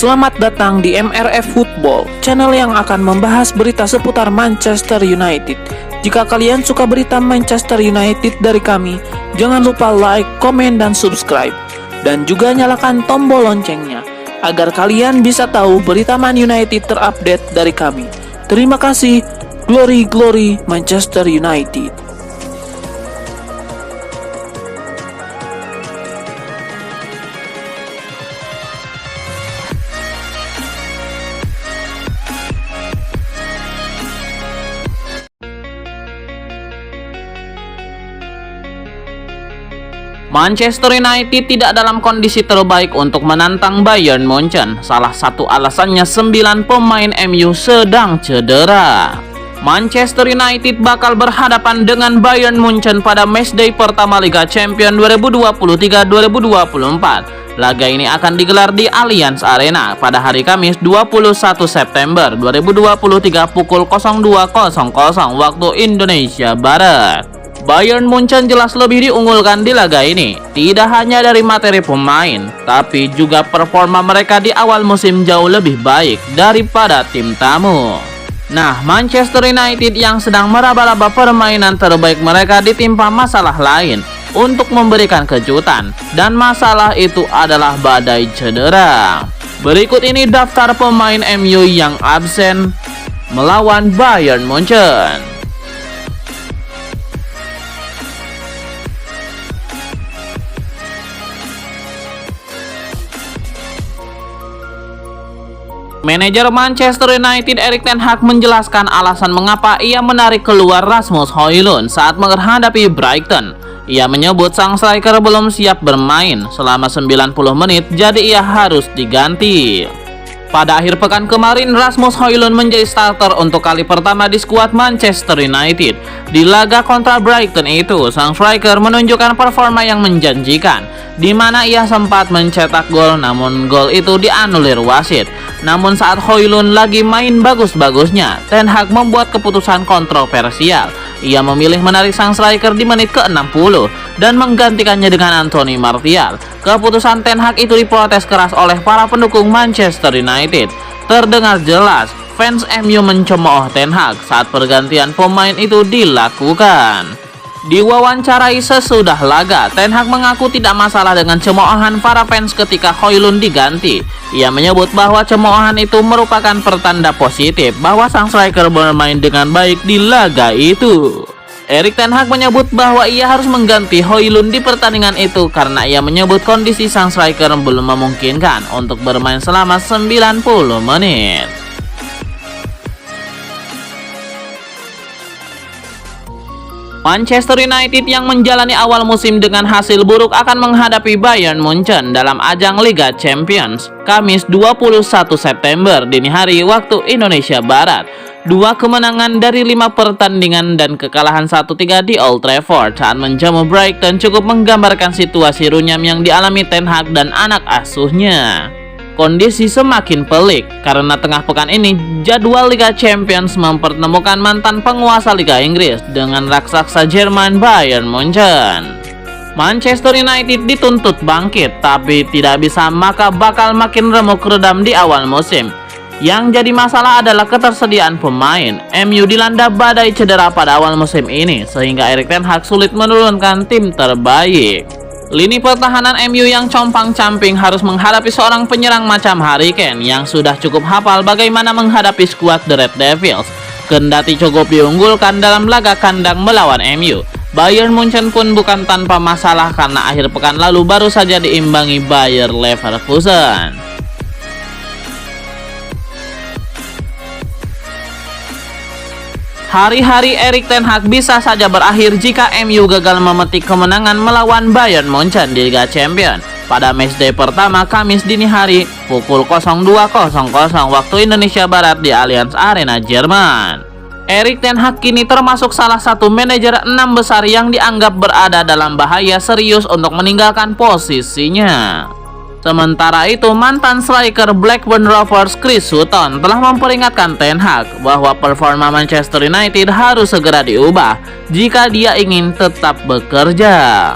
Selamat datang di MRF Football, channel yang akan membahas berita seputar Manchester United. Jika kalian suka berita Manchester United dari kami, jangan lupa like, komen, dan subscribe. Dan juga nyalakan tombol loncengnya, agar kalian bisa tahu berita Man United terupdate dari kami. Terima kasih, Glory Glory Manchester United. Manchester United tidak dalam kondisi terbaik untuk menantang Bayern Munchen. Salah satu alasannya 9 pemain MU sedang cedera. Manchester United bakal berhadapan dengan Bayern Munchen pada matchday pertama Liga Champions 2023-2024. Laga ini akan digelar di Allianz Arena pada hari Kamis 21 September 2023 pukul 02.00 waktu Indonesia Barat. Bayern Munchen jelas lebih diunggulkan di laga ini, tidak hanya dari materi pemain, tapi juga performa mereka di awal musim jauh lebih baik daripada tim tamu. Nah, Manchester United yang sedang meraba-raba permainan terbaik mereka ditimpa masalah lain untuk memberikan kejutan, dan masalah itu adalah badai cedera. Berikut ini daftar pemain MU yang absen melawan Bayern Munchen. Manajer Manchester United Erik ten Hag menjelaskan alasan mengapa ia menarik keluar Rasmus Højlund saat menghadapi Brighton. Ia menyebut sang striker belum siap bermain selama 90 menit, jadi ia harus diganti. Pada akhir pekan kemarin, Rasmus Højlund menjadi starter untuk kali pertama di skuad Manchester United. Di laga kontra Brighton itu, sang striker menunjukkan performa yang menjanjikan, di mana ia sempat mencetak gol, namun gol itu dianulir wasit. Namun saat Højlund lagi main bagus-bagusnya, Ten Hag membuat keputusan kontroversial. Ia memilih menarik sang striker di menit ke-60 dan menggantikannya dengan Anthony Martial. Keputusan Ten Hag itu diprotes keras oleh para pendukung Manchester United. Terdengar jelas fans MU mencemooh Ten Hag saat pergantian pemain itu dilakukan. Diwawancarai sesudah laga, Ten Hag mengaku tidak masalah dengan cemoohan para fans ketika Højlund diganti. Ia menyebut bahwa cemoohan itu merupakan pertanda positif bahwa sang striker bermain dengan baik di laga itu. Erik ten Hag menyebut bahwa ia harus mengganti Højlund di pertandingan itu karena ia menyebut kondisi sang striker belum memungkinkan untuk bermain selama 90 menit. Manchester United yang menjalani awal musim dengan hasil buruk akan menghadapi Bayern Munchen dalam ajang Liga Champions Kamis 21 September dini hari waktu Indonesia Barat. 2 kemenangan dari 5 pertandingan dan kekalahan 1-3 di Old Trafford saat menjamu Brighton cukup menggambarkan situasi runyam yang dialami Ten Hag dan anak asuhnya. Kondisi semakin pelik karena tengah pekan ini jadwal Liga Champions mempertemukan mantan penguasa Liga Inggris dengan raksasa Jerman Bayern Munchen. Manchester United dituntut bangkit tapi tidak bisa, maka bakal makin remuk redam di awal musim. Yang jadi masalah adalah ketersediaan pemain. MU dilanda badai cedera pada awal musim ini sehingga Erik ten Hag sulit menurunkan tim terbaik. Lini pertahanan MU yang compang-camping harus menghadapi seorang penyerang macam Harry Kane yang sudah cukup hafal bagaimana menghadapi skuad The Red Devils. Kendati cukup diunggulkan dalam laga kandang melawan MU, Bayern Munchen pun bukan tanpa masalah karena akhir pekan lalu baru saja diimbangi Bayer Leverkusen. Hari-hari Erik ten Hag bisa saja berakhir jika MU gagal memetik kemenangan melawan Bayern Munchen di Liga Champions pada matchday pertama Kamis dini hari pukul 02.00 waktu Indonesia Barat di Allianz Arena, Jerman. Erik ten Hag kini termasuk salah satu manajer 6 besar yang dianggap berada dalam bahaya serius untuk meninggalkan posisinya. Sementara itu, mantan striker Blackburn Rovers Chris Sutton telah memperingatkan Ten Hag bahwa performa Manchester United harus segera diubah jika dia ingin tetap bekerja.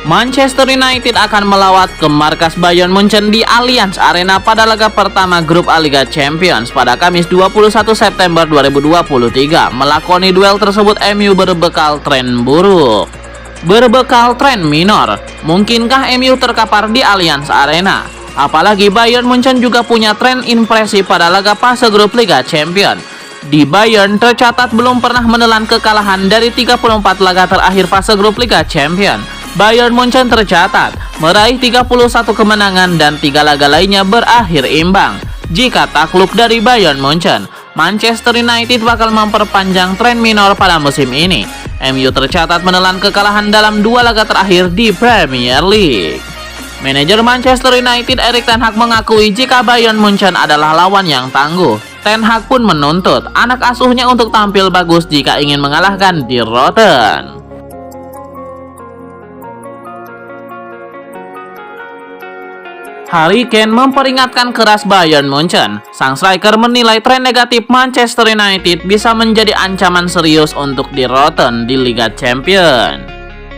Manchester United akan melawat ke markas Bayern Munchen di Allianz Arena pada laga pertama grup A Liga Champions pada Kamis 21 September 2023. Melakoni duel tersebut, MU berbekal tren buruk. Berbekal tren minor, mungkinkah MU terkapar di Allianz Arena? Apalagi Bayern Munchen juga punya tren impresi pada laga fase grup Liga Champions. Di Bayern tercatat belum pernah menelan kekalahan dari 34 laga terakhir fase grup Liga Champions. Bayern Munchen tercatat meraih 31 kemenangan dan 3 laga lainnya berakhir imbang. Jika takluk dari Bayern Munchen, Manchester United bakal memperpanjang tren minor pada musim ini. MU tercatat menelan kekalahan dalam 2 laga terakhir di Premier League. Manajer Manchester United Erik ten Hag mengakui jika Bayern Munchen adalah lawan yang tangguh. Ten Hag pun menuntut anak asuhnya untuk tampil bagus jika ingin mengalahkan Die Roten. Harry Kane memperingatkan keras Bayern Munchen. Sang striker menilai tren negatif Manchester United bisa menjadi ancaman serius untuk Die Roten di Liga Champions.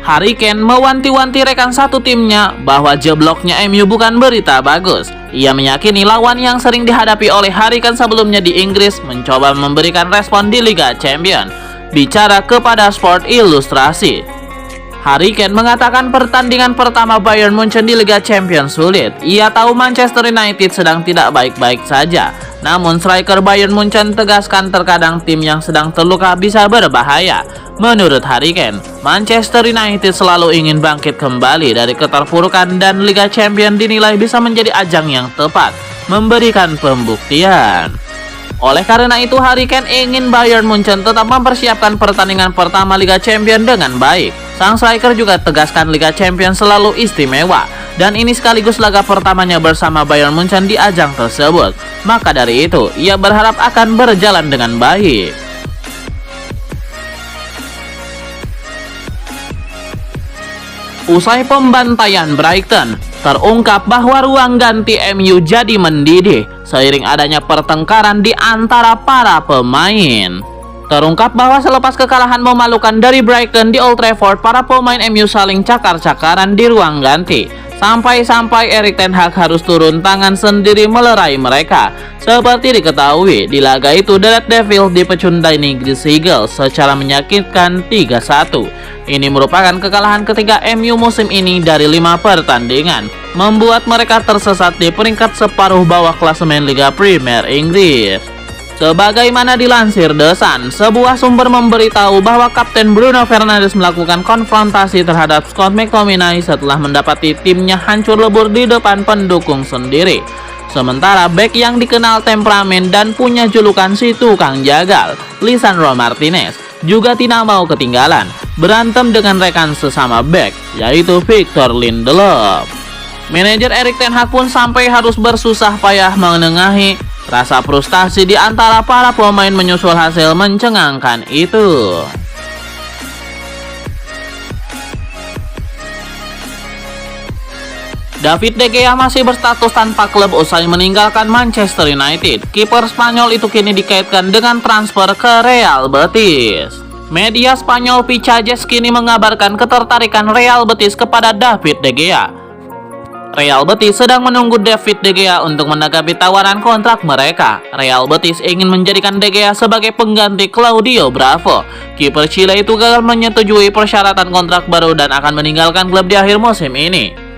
Harry Kane mewanti-wanti rekan satu timnya bahwa jebloknya MU bukan berita bagus. Ia meyakini lawan yang sering dihadapi oleh Harry Kane sebelumnya di Inggris mencoba memberikan respon di Liga Champions. Bicara kepada Sport Illustrasi, Harry Kane mengatakan pertandingan pertama Bayern Munchen di Liga Champions sulit. Ia tahu Manchester United sedang tidak baik-baik saja. Namun striker Bayern Munchen tegaskan terkadang tim yang sedang terluka bisa berbahaya. Menurut Harry Kane, Manchester United selalu ingin bangkit kembali dari keterpurukan dan Liga Champions dinilai bisa menjadi ajang yang tepat memberikan pembuktian. Oleh karena itu, Harry Kane ingin Bayern Munchen tetap mempersiapkan pertandingan pertama Liga Champions dengan baik. Sang striker juga tegaskan Liga Champions selalu istimewa, dan ini sekaligus laga pertamanya bersama Bayern Munchen di ajang tersebut. Maka dari itu, ia berharap akan berjalan dengan baik. Usai pembantaian Brighton, terungkap bahwa ruang ganti MU jadi mendidih seiring adanya pertengkaran di antara para pemain. Terungkap bahwa selepas kekalahan memalukan dari Brighton di Old Trafford, para pemain MU saling cakar-cakaran di ruang ganti. Sampai-sampai Erik ten Hag harus turun tangan sendiri melerai mereka. Seperti diketahui, di laga itu The Red Devils dipecundai Inggris Eagles secara menyakitkan 3-1. Ini merupakan kekalahan ketiga MU musim ini dari 5 pertandingan, membuat mereka tersesat di peringkat separuh bawah klasemen Liga Premier Inggris. Sebagaimana dilansir The Sun, sebuah sumber memberitahu bahwa Kapten Bruno Fernandes melakukan konfrontasi terhadap Scott McTominay setelah mendapati timnya hancur lebur di depan pendukung sendiri. Sementara bek yang dikenal temperamen dan punya julukan si tukang jagal, Lisandro Martinez, juga tidak mau ketinggalan berantem dengan rekan sesama bek, yaitu Victor Lindelof. Manajer Erik ten Hag pun sampai harus bersusah payah menengahi rasa frustasi di antara para pemain menyusul hasil mencengangkan itu. David De Gea masih berstatus tanpa klub usai meninggalkan Manchester United. Kiper Spanyol itu kini dikaitkan dengan transfer ke Real Betis. Media Spanyol Picajes kini mengabarkan ketertarikan Real Betis kepada David De Gea. Real Betis sedang menunggu David De Gea untuk menanggapi tawaran kontrak mereka. Real Betis ingin menjadikan De Gea sebagai pengganti Claudio Bravo. Kiper Chile itu gagal menyetujui persyaratan kontrak baru dan akan meninggalkan klub di akhir musim ini.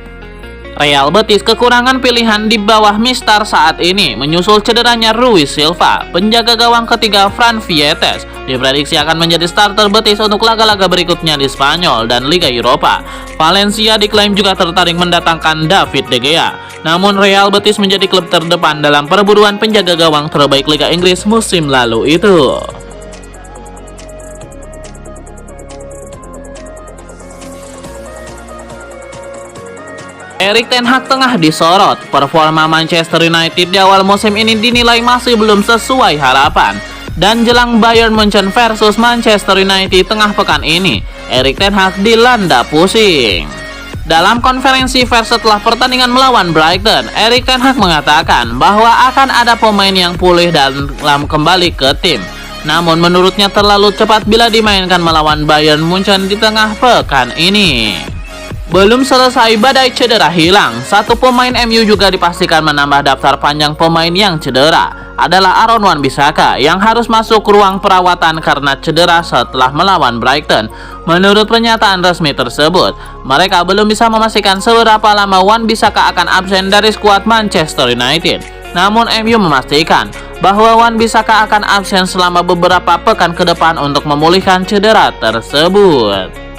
Real Betis kekurangan pilihan di bawah Mistar saat ini menyusul cederanya Ruiz Silva. Penjaga gawang ketiga Fran Vietes diprediksi akan menjadi starter Betis untuk laga-laga berikutnya di Spanyol dan Liga Eropa. Valencia diklaim juga tertarik mendatangkan David De Gea. Namun Real Betis menjadi klub terdepan dalam perburuan penjaga gawang terbaik Liga Inggris musim lalu itu. Erik ten Hag tengah disorot. Performa Manchester United di awal musim ini dinilai masih belum sesuai harapan. Dan jelang Bayern Munchen versus Manchester United tengah pekan ini, Erik ten Hag dilanda pusing. Dalam konferensi pers setelah pertandingan melawan Brighton, Erik ten Hag mengatakan bahwa akan ada pemain yang pulih dan kembali ke tim. Namun menurutnya terlalu cepat bila dimainkan melawan Bayern Munchen di tengah pekan ini. Belum selesai badai cedera hilang, satu pemain MU juga dipastikan menambah daftar panjang pemain yang cedera, adalah Aaron Wan-Bissaka yang harus masuk ruang perawatan karena cedera setelah melawan Brighton. Menurut pernyataan resmi tersebut, mereka belum bisa memastikan seberapa lama Wan-Bissaka akan absen dari skuad Manchester United. Namun MU memastikan bahwa Wan-Bissaka akan absen selama beberapa pekan ke depan untuk memulihkan cedera tersebut.